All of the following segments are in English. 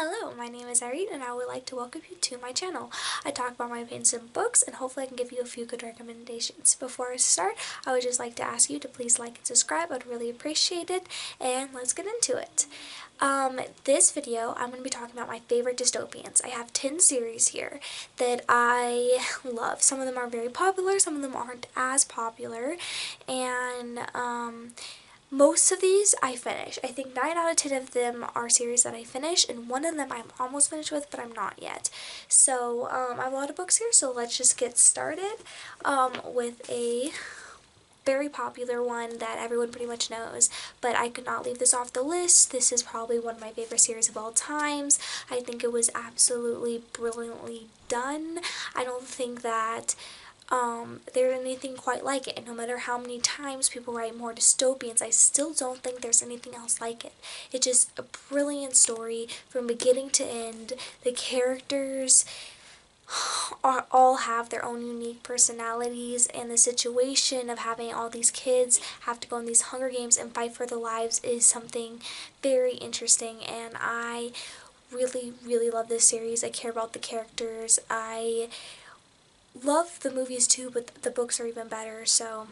Hello, my name is Irene and I would like to welcome you to my channel. I talk about my opinions in books and hopefully I can give you a few good recommendations. Before I start, I would just like to ask you to please like and subscribe. I'd really appreciate it, and let's get into it. This video, I'm going to be talking about my favorite dystopians. I have 10 series here that I love. Some of them are very popular, some of them aren't as popular, and most of these I finish. I think 9 out of 10 of them are series that I finish, and one of them I'm almost finished with, but I'm not yet. So I have a lot of books here, so let's just get started with a very popular one that everyone pretty much knows, but I could not leave this off the list. This is probably one of my favorite series of all times. I think it was absolutely brilliantly done. I don't think that there's anything quite like it, and no matter how many times people write more dystopians, I still don't think there's anything else like it. It's just a brilliant story from beginning to end. The characters all have their own unique personalities, and the situation of having all these kids have to go in these Hunger Games and fight for their lives is something very interesting, and I really love this series. I care about the characters. I love the movies too, but the books are even better, so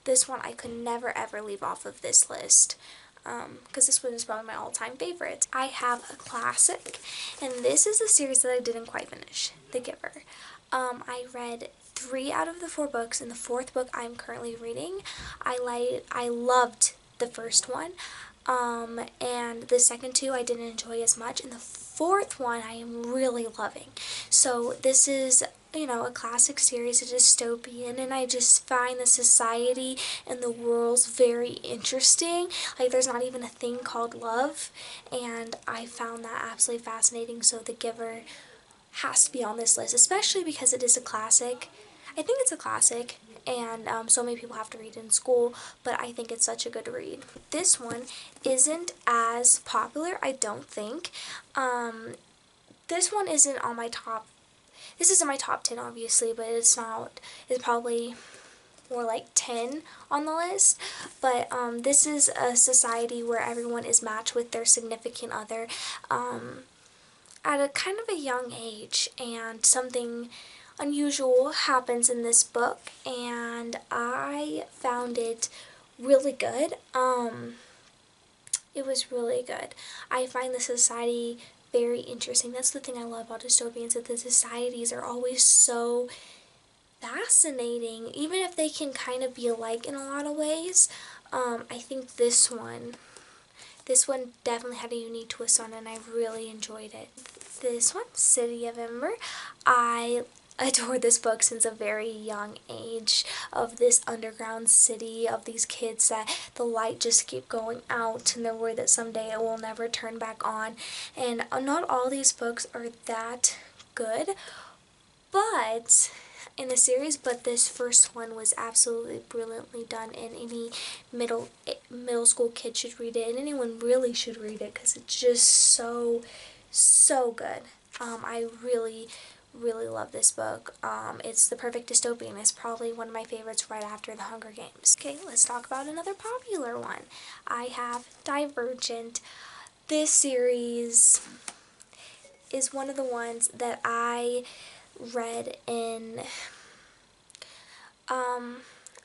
this one I could never ever leave off of this list, because this one is probably my all-time favorite. I have a classic, and this is a series that I didn't quite finish, The Giver. I read 3 out of the 4 books, and the 4th book I'm currently reading. I loved the first one, and the second 2 I didn't enjoy as much, and the 4th one I am really loving. So this is, you know, a classic series, a dystopian, and I just find the society and the worlds very interesting. Like, there's not even a thing called love, and I found that absolutely fascinating. So The Giver has to be on this list, especially because it is a classic. I think it's a classic, and so many people have to read it in school, but I think it's such a good read. This one isn't as popular, I don't think. This one isn't on my top. This isn't my top 10, obviously, but it's probably more like 10 on the list. But this is a society where everyone is matched with their significant other at a kind of a young age, and something unusual happens in this book, and I found it really good. It was really good. I find the society very interesting. That's the thing I love about dystopians, that the societies are always so fascinating, even if they can kind of be alike in a lot of ways. I think this one definitely had a unique twist on it, and I really enjoyed it. This one, City of Ember, I adored this book since a very young age, of this underground city, of these kids that the light just keep going out and they're worried that someday it will never turn back on. And not all these books are that good, but in the series, but this first one was absolutely brilliantly done, and any middle school kid should read it, and anyone really should read it, because it's just so good. I really love this book. It's the perfect dystopian. It's probably one of my favorites right after The Hunger Games. Okay, let's talk about another popular one. I have Divergent. This series is one of the ones that I read in,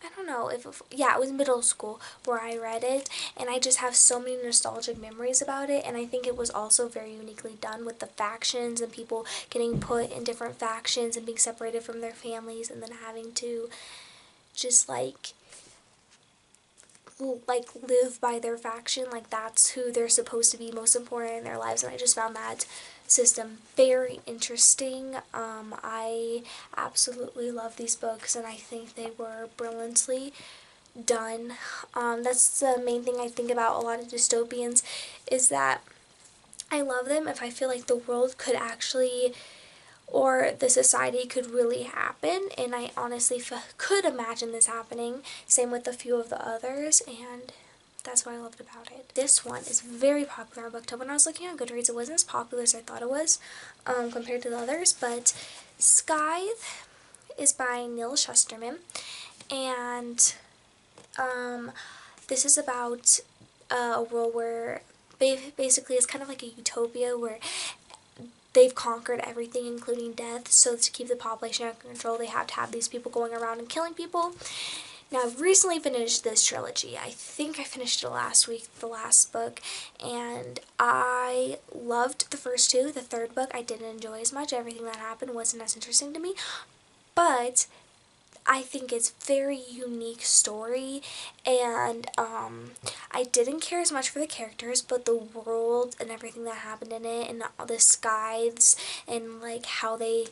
I don't know if, yeah, it was middle school where I read it, and I just have so many nostalgic memories about it, and I think it was also very uniquely done with the factions and people getting put in different factions and being separated from their families, and then having to just like live by their faction, like that's who they're supposed to be most important in their lives, and I just found that system very interesting. I absolutely love these books, and I think they were brilliantly done. That's the main thing I think about a lot of dystopians, is that I love them if I feel like the world could actually, or the society could really happen, and I honestly could imagine this happening. Same with a few of the others, and that's what I loved about it. This one is very popular on BookTube. When I was looking on Goodreads, it wasn't as popular as I thought it was, compared to the others, but Scythe is by Neil Shusterman, and this is about a world where basically it's kind of like a utopia where they've conquered everything including death, so to keep the population under control they have to have these people going around and killing people. Now, I've recently finished this trilogy. I think I finished it last week, the last book, and I loved the first two. The third book I didn't enjoy as much. Everything that happened wasn't as interesting to me, but I think it's very unique story, and I didn't care as much for the characters, but the world and everything that happened in it, and the skies, and like how they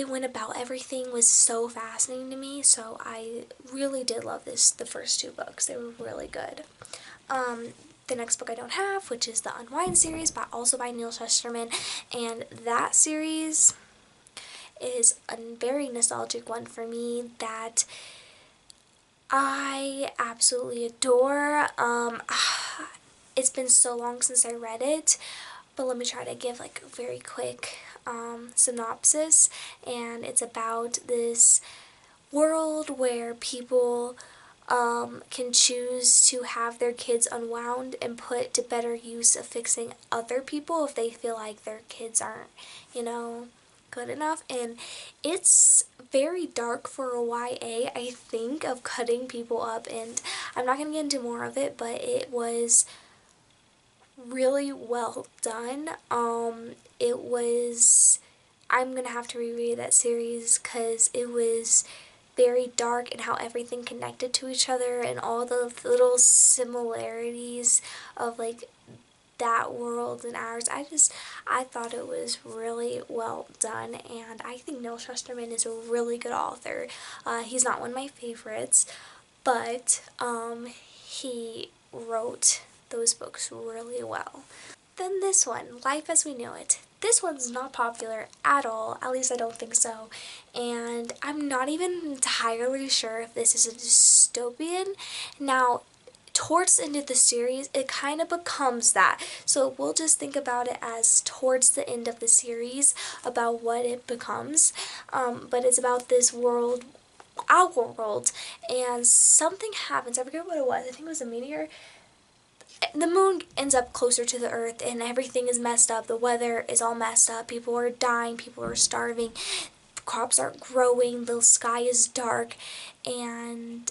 went about everything was so fascinating to me. So I really did love the first two books. They were really good. The next book I don't have, which is the Unwind series, but also by Neil Shusterman, and that series is a very nostalgic one for me that I absolutely adore. It's been so long since I read it, but let me try to give like a very quick synopsis. And it's about this world where people can choose to have their kids unwound and put to better use of fixing other people if they feel like their kids aren't, good enough. And it's very dark for a YA, I think, of cutting people up, and I'm not going to get into more of it, but it was really well done. I'm going to have to reread that series because it was very dark, and how everything connected to each other and all the little similarities of like that world and ours. I thought it was really well done, and I think Neil Shusterman is a really good author. He's not one of my favorites, but he wrote those books really well. Then this one, Life as We Know It. This one's not popular at all, at least I don't think so, and I'm not even entirely sure if this is a dystopian. Now, towards the end of the series, it kind of becomes that. So we'll just think about it as towards the end of the series about what it becomes. But it's about this world, our world, and something happens. I forget what it was. I think it was a meteor. The moon ends up closer to the earth, and everything is messed up. The weather is all messed up. People are dying. People are starving. Crops aren't growing. The sky is dark, and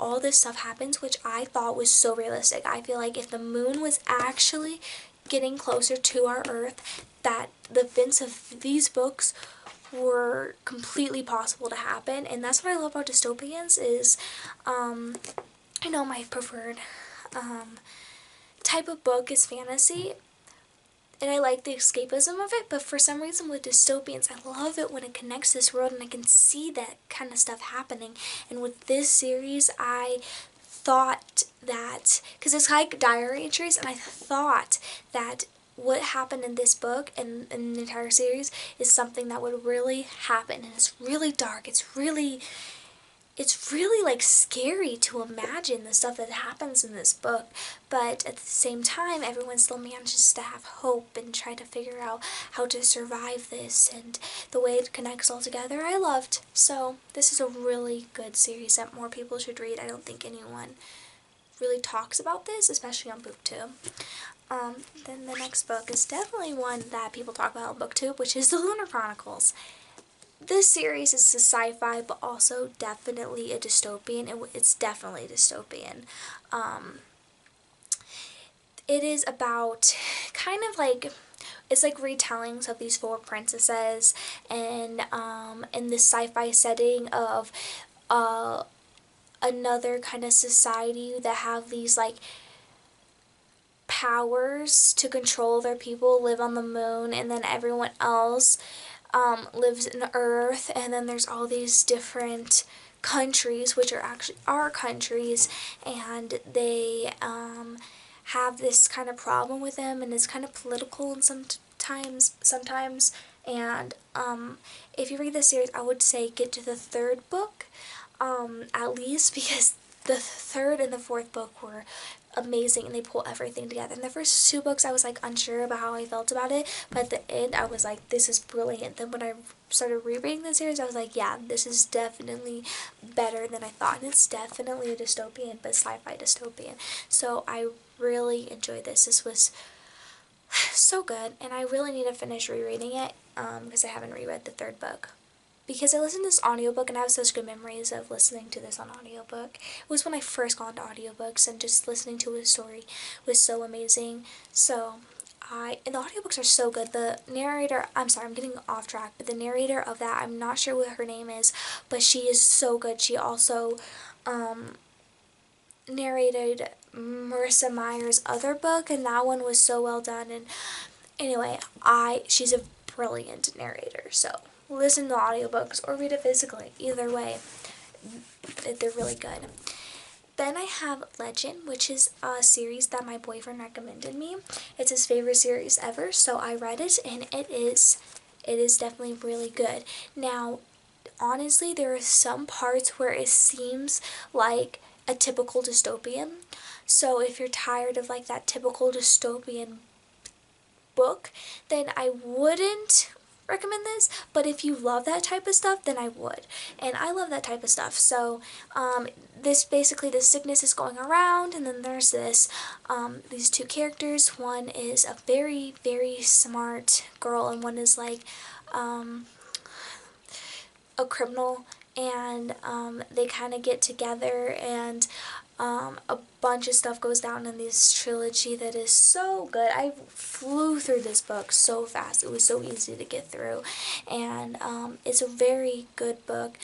all this stuff happens, which I thought was so realistic. I feel like if the moon was actually getting closer to our earth, that the events of these books were completely possible to happen. And that's what I love about dystopians is I know my preferred type of book is fantasy, and I like the escapism of it, but for some reason with dystopians, I love it when it connects this world and I can see that kind of stuff happening. And with this series, I thought that, because it's like diary entries, and I thought that what happened in this book and in the entire series is something that would really happen. And it's really dark. It's really like scary to imagine the stuff that happens in this book, but at the same time everyone still manages to have hope and try to figure out how to survive this, and the way it connects all together I loved. So this is a really good series that more people should read. I don't think anyone really talks about this, especially on BookTube. Then the next book is definitely one that people talk about on BookTube, which is the Lunar Chronicles. This series is a sci-fi, but also definitely a dystopian. It's definitely dystopian. It is about kind of like, it's like retellings of these four princesses, and in this sci-fi setting of another kind of society that have these like powers to control their people, live on the moon, and then everyone else lives in Earth. And then there's all these different countries, which are actually our countries, and they have this kind of problem with them, and it's kind of political and sometimes. And if you read this series, I would say get to the third book at least, because the third and the fourth book were amazing, and they pull everything together. In the first two books I was like unsure about how I felt about it, but at the end I was like, this is brilliant. Then when I started rereading the series, I was like, yeah, this is definitely better than I thought, and it's definitely a dystopian, but sci-fi dystopian. So I really enjoyed this. This was So good, and I really need to finish rereading it because I haven't reread the third book. Because I listened to this audiobook and I have such good memories of listening to this on audiobook. It was when I first got into audiobooks, and just listening to a story was so amazing. So and the audiobooks are so good. The narrator, I'm sorry, I'm getting off track, but the narrator of that, I'm not sure what her name is, but she is so good. She also narrated Marissa Meyer's other book, and that one was so well done. And anyway, she's a brilliant narrator, so listen to audiobooks or read it physically. Either way, they're really good. Then I have Legend, which is a series that my boyfriend recommended me. It's his favorite series ever, so I read it, and it is definitely really good. Now, honestly, there are some parts where it seems like a typical dystopian. So if you're tired of like that typical dystopian book, then I wouldn't recommend this. But if you love that type of stuff, then I would. And I love that type of stuff. So this basically, the sickness is going around, and then there's these two characters. One is a very, very smart girl, and one is like a criminal, and they kind of get together, and a bunch of stuff goes down in this trilogy that is so good. I flew through this book so fast. It was so easy to get through, and it's a very good book,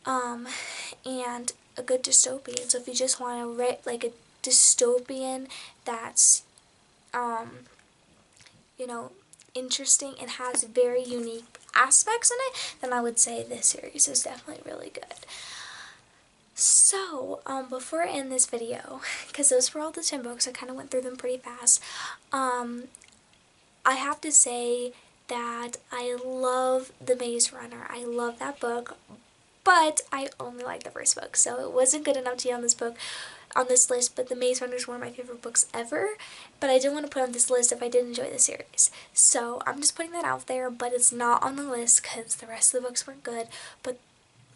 and a good dystopian. So if you just want to write like a dystopian that's you know, interesting and has very unique aspects in it, then I would say this series is definitely really good. So, before I end this video, because those were all the 10 books, I kind of went through them pretty fast, I have to say that I love The Maze Runner. I love that book, but I only like the first book, so it wasn't good enough to be on this list. But The Maze Runner is one of my favorite books ever, but I didn't want to put on this list if I didn't enjoy the series. So I'm just putting that out there, but it's not on the list because the rest of the books weren't good, but,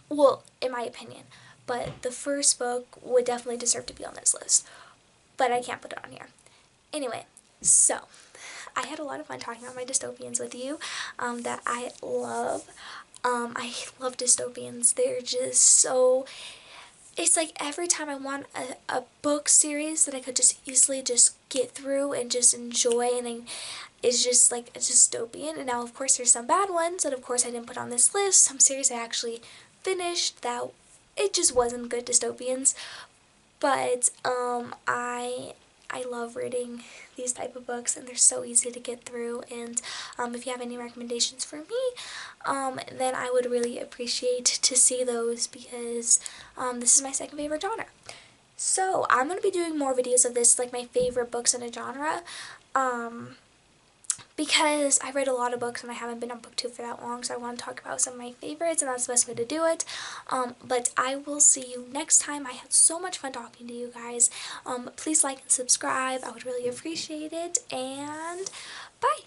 well, in my opinion. But the first book would definitely deserve to be on this list, but I can't put it on here. Anyway, so I had a lot of fun talking about my dystopians with you that I love. I love dystopians. They're just so, it's like every time I want a book series that I could just easily just get through and just enjoy, and it's just like a dystopian. And now of course there's some bad ones that of course I didn't put on this list. Some series I actually finished that it just wasn't good dystopians, but I love reading these type of books, and they're so easy to get through. And if you have any recommendations for me, then I would really appreciate to see those, because this is my second favorite genre. So I'm going to be doing more videos of this, like my favorite books in a genre, because I read a lot of books and I haven't been on booktube for that long, so I want to talk about some of my favorites, and that's the best way to do it. But I will see you next time. I had so much fun talking to you guys. Please like and subscribe. I would really appreciate it, and bye!